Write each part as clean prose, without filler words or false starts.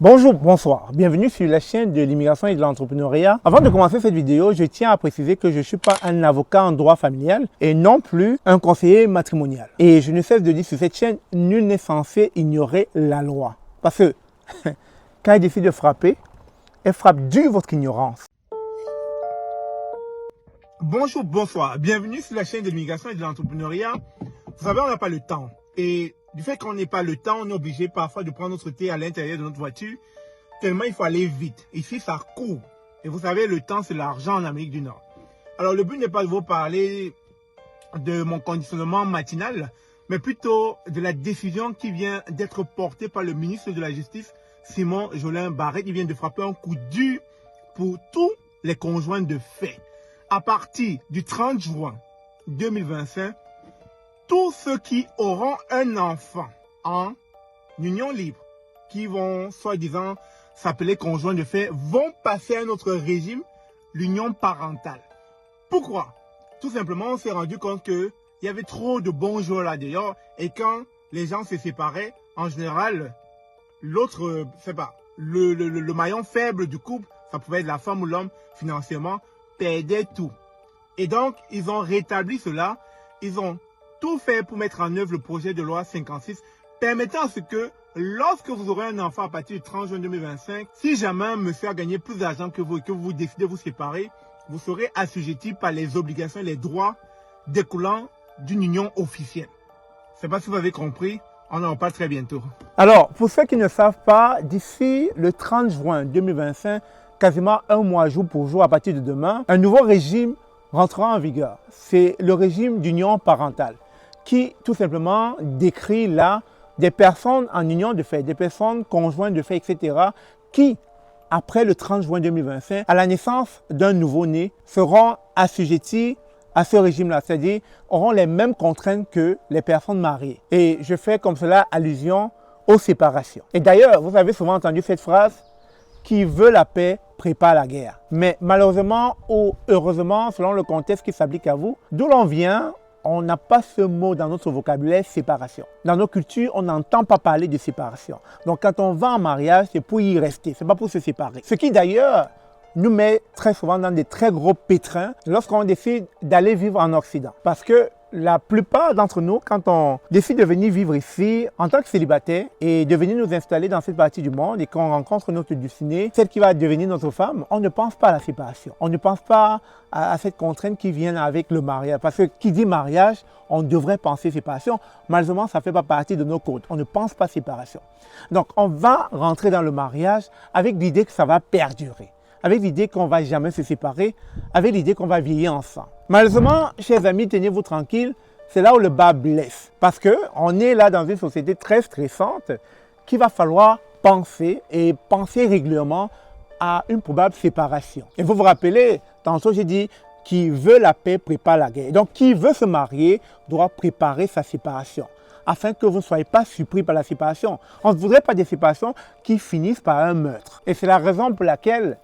Bonjour, bonsoir, bienvenue sur la chaîne de l'immigration et de l'entrepreneuriat. Avant de commencer cette vidéo, je tiens à préciser que je ne suis pas un avocat en droit familial et non plus un conseiller matrimonial. Et je ne cesse de dire sur cette chaîne, nul n'est censé ignorer la loi. Parce que quand elle décide de frapper, elle frappe dur votre ignorance. Bonjour, bonsoir, bienvenue sur la chaîne de l'immigration et de l'entrepreneuriat. Vous savez, on n'a pas le temps. Et du fait qu'on n'ait pas le temps, on est obligé parfois de prendre notre thé à l'intérieur de notre voiture, tellement il faut aller vite. Ici, ça court. Et vous savez, le temps, c'est l'argent en Amérique du Nord. Alors, le but n'est pas de vous parler de mon conditionnement matinal, mais plutôt de la décision qui vient d'être portée par le ministre de la Justice, Simon Jolin Barrette. Il vient de frapper un coup dur pour tous les conjoints de fait. À partir du 30 juin 2025, tous ceux qui auront un enfant en union libre, qui vont soi-disant s'appeler conjoints de fait, vont passer à un autre régime, l'union parentale. Pourquoi? Tout simplement, on s'est rendu compte qu'il y avait trop de bons jours là-dehors et quand les gens se séparaient, en général, l'autre, c'est pas, le maillon faible du couple, ça pouvait être la femme ou l'homme, financièrement, perdait tout. Et donc, ils ont rétabli cela, ils ont tout fait pour mettre en œuvre le projet de loi 56, permettant à ce que lorsque vous aurez un enfant à partir du 30 juin 2025, si jamais un monsieur a gagné plus d'argent que vous et que vous décidez de vous séparer, vous serez assujetti par les obligations et les droits découlant d'une union officielle. Je ne sais pas si vous avez compris, on en parle très bientôt. Alors, pour ceux qui ne savent pas, d'ici le 30 juin 2025, quasiment un mois jour pour jour à partir de demain, un nouveau régime rentrera en vigueur. C'est le régime d'union parentale qui tout simplement décrit là des personnes en union de fait, des personnes conjointes de fait, etc. qui, après le 30 juin 2025, à la naissance d'un nouveau-né, seront assujettis à ce régime-là, c'est-à-dire auront les mêmes contraintes que les personnes mariées. Et je fais comme cela allusion aux séparations. Et d'ailleurs, vous avez souvent entendu cette phrase, qui veut la paix prépare la guerre. Mais malheureusement ou heureusement, selon le contexte qui s'applique à vous, d'où l'on vient, on n'a pas ce mot dans notre vocabulaire, séparation. Dans nos cultures, on n'entend pas parler de séparation. Donc quand on va en mariage, c'est pour y rester, c'est pas pour se séparer. Ce qui d'ailleurs nous met très souvent dans des très gros pétrins lorsqu'on décide d'aller vivre en Occident. Parce que la plupart d'entre nous, quand on décide de venir vivre ici en tant que célibataire et de venir nous installer dans cette partie du monde et qu'on rencontre notre destinée, celle qui va devenir notre femme, on ne pense pas à la séparation. On ne pense pas à cette contrainte qui vient avec le mariage. Parce que qui dit mariage, on devrait penser séparation. Malheureusement, ça ne fait pas partie de nos codes. On ne pense pas séparation. Donc, on va rentrer dans le mariage avec l'idée que ça va perdurer, avec l'idée qu'on ne va jamais se séparer, avec l'idée qu'on va vieillir ensemble. Malheureusement, chers amis, tenez-vous tranquilles, c'est là où le bas blesse. Parce qu'on est là dans une société très stressante qu'il va falloir penser et penser régulièrement à une probable séparation. Et vous vous rappelez, tantôt j'ai dit, qui veut la paix prépare la guerre. Donc, qui veut se marier doit préparer sa séparation, afin que vous ne soyez pas surpris par la séparation. On ne voudrait pas des séparations qui finissent par un meurtre. Et c'est la raison pour laquelle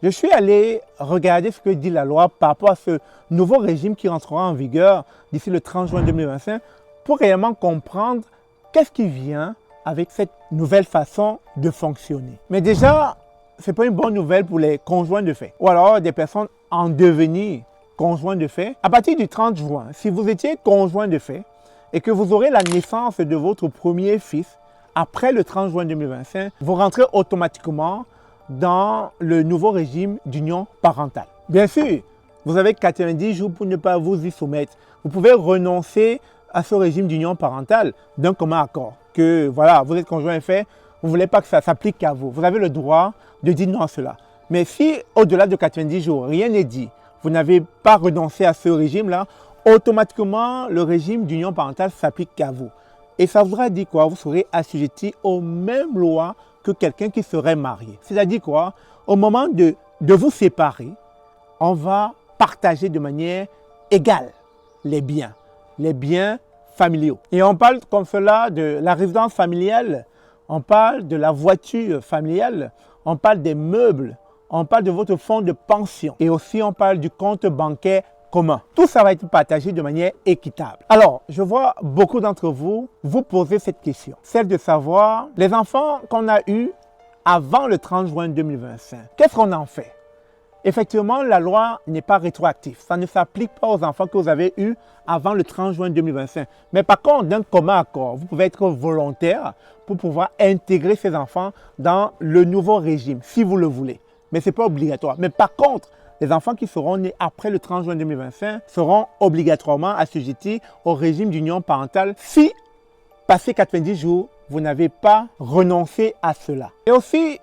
je suis allé regarder ce que dit la loi par rapport à ce nouveau régime qui rentrera en vigueur d'ici le 30 juin 2025 pour réellement comprendre qu'est-ce qui vient avec cette nouvelle façon de fonctionner. Mais déjà, ce n'est pas une bonne nouvelle pour les conjoints de fait ou alors des personnes en devenir conjoints de fait. À partir du 30 juin, si vous étiez conjoint de fait et que vous aurez la naissance de votre premier fils après le 30 juin 2025, vous rentrez automatiquement dans le nouveau régime d'union parentale. Bien sûr, vous avez 90 jours pour ne pas vous y soumettre. Vous pouvez renoncer à ce régime d'union parentale d'un commun accord. Que voilà, vous êtes conjoint et fait, vous ne voulez pas que ça s'applique à vous. Vous avez le droit de dire non à cela. Mais si au-delà de 90 jours, rien n'est dit, vous n'avez pas renoncé à ce régime-là, automatiquement, le régime d'union parentale s'applique à vous. Et ça voudra dire quoi? Vous serez assujetti aux mêmes lois que quelqu'un qui serait marié. C'est-à-dire quoi? Au moment de vous séparer, on va partager de manière égale les biens familiaux. Et on parle comme cela de la résidence familiale, on parle de la voiture familiale, on parle des meubles, on parle de votre fonds de pension et aussi on parle du compte bancaire commun. Tout ça va être partagé de manière équitable. Alors, je vois beaucoup d'entre vous vous poser cette question, celle de savoir les enfants qu'on a eus avant le 30 juin 2025. Qu'est-ce qu'on en fait? Effectivement, la loi n'est pas rétroactive. Ça ne s'applique pas aux enfants que vous avez eus avant le 30 juin 2025. Mais par contre, d'un commun accord, vous pouvez être volontaire pour pouvoir intégrer ces enfants dans le nouveau régime, si vous le voulez. Mais ce n'est pas obligatoire. Mais par contre, les enfants qui seront nés après le 30 juin 2025 seront obligatoirement assujettis au régime d'union parentale si, passé 90 jours, vous n'avez pas renoncé à cela. Et aussi,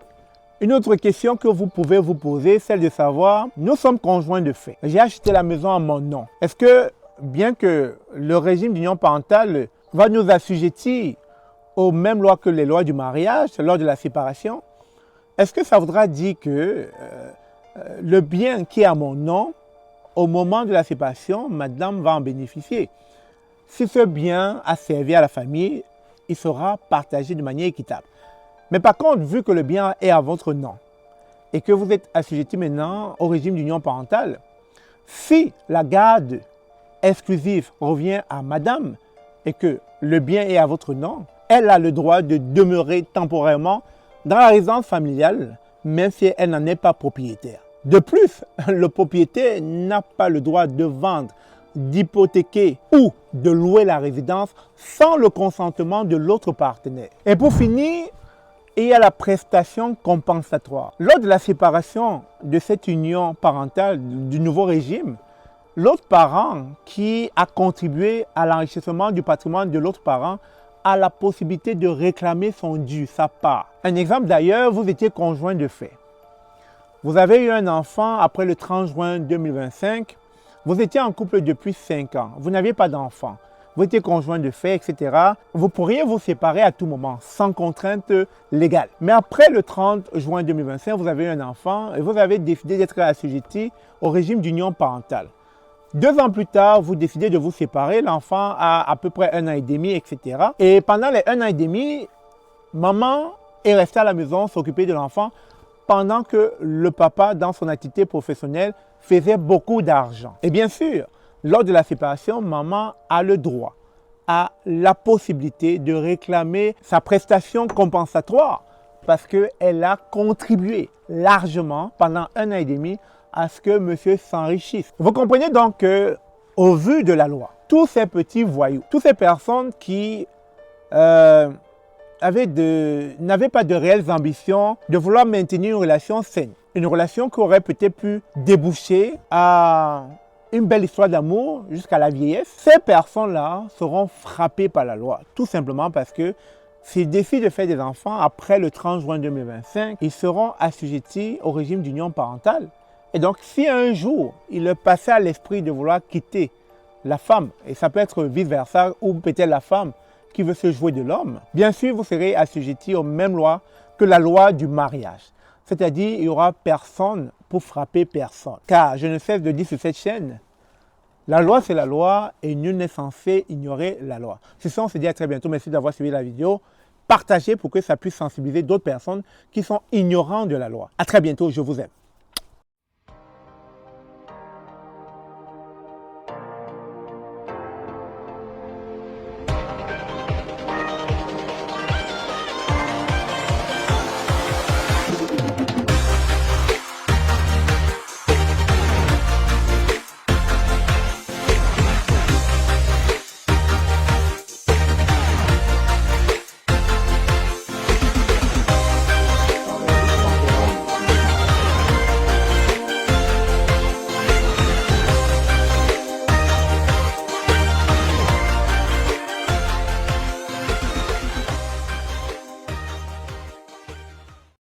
une autre question que vous pouvez vous poser, celle de savoir, nous sommes conjoints de fait. J'ai acheté la maison à mon nom. Est-ce que, bien que le régime d'union parentale va nous assujettir aux mêmes lois que les lois du mariage lors de la séparation, est-ce que ça voudra dire que le bien qui est à mon nom, au moment de la séparation, madame va en bénéficier? Si ce bien a servi à la famille, il sera partagé de manière équitable. Mais par contre, vu que le bien est à votre nom et que vous êtes assujetti maintenant au régime d'union parentale, si la garde exclusive revient à madame et que le bien est à votre nom, elle a le droit de demeurer temporairement dans la résidence familiale, même si elle n'en est pas propriétaire. De plus, le propriétaire n'a pas le droit de vendre, d'hypothéquer ou de louer la résidence sans le consentement de l'autre partenaire. Et pour finir, il y a la prestation compensatoire. Lors de la séparation de cette union parentale du nouveau régime, l'autre parent qui a contribué à l'enrichissement du patrimoine de l'autre parent a la possibilité de réclamer son dû, sa part. Un exemple d'ailleurs, vous étiez conjoint de fait. Vous avez eu un enfant après le 30 juin 2025. Vous étiez en couple depuis 5 ans. Vous n'aviez pas d'enfant. Vous étiez conjoint de fait, etc. Vous pourriez vous séparer à tout moment, sans contrainte légale. Mais après le 30 juin 2025, vous avez eu un enfant et vous avez décidé d'être assujetti au régime d'union parentale. 2 ans plus tard, vous décidez de vous séparer. L'enfant a à peu près 1 an et demi, etc. Et pendant les 1 an et demi, maman est restée à la maison s'occuper de l'enfant pendant que le papa, dans son activité professionnelle, faisait beaucoup d'argent. Et bien sûr, lors de la séparation, maman a le droit, a la possibilité de réclamer sa prestation compensatoire parce qu'elle a contribué largement pendant 1 an et demi à ce que monsieur s'enrichisse. Vous comprenez donc qu'au vu de la loi, tous ces petits voyous, toutes ces personnes qui n'avaient pas de réelles ambitions de vouloir maintenir une relation saine, une relation qui aurait peut-être pu déboucher à une belle histoire d'amour jusqu'à la vieillesse, ces personnes-là seront frappées par la loi, tout simplement parce que s'ils décident de faire des enfants après le 30 juin 2025, ils seront assujettis au régime d'union parentale. Et donc, si un jour, il leur passait à l'esprit de vouloir quitter la femme, et ça peut être vice-versa, ou peut-être la femme qui veut se jouer de l'homme, bien sûr, vous serez assujettis aux mêmes lois que la loi du mariage. C'est-à-dire, il n'y aura personne pour frapper personne. Car je ne cesse de dire sur cette chaîne, la loi c'est la loi et nul n'est censé ignorer la loi. C'est ça, on se dit à très bientôt. Merci d'avoir suivi la vidéo. Partagez pour que ça puisse sensibiliser d'autres personnes qui sont ignorantes de la loi. À très bientôt, je vous aime.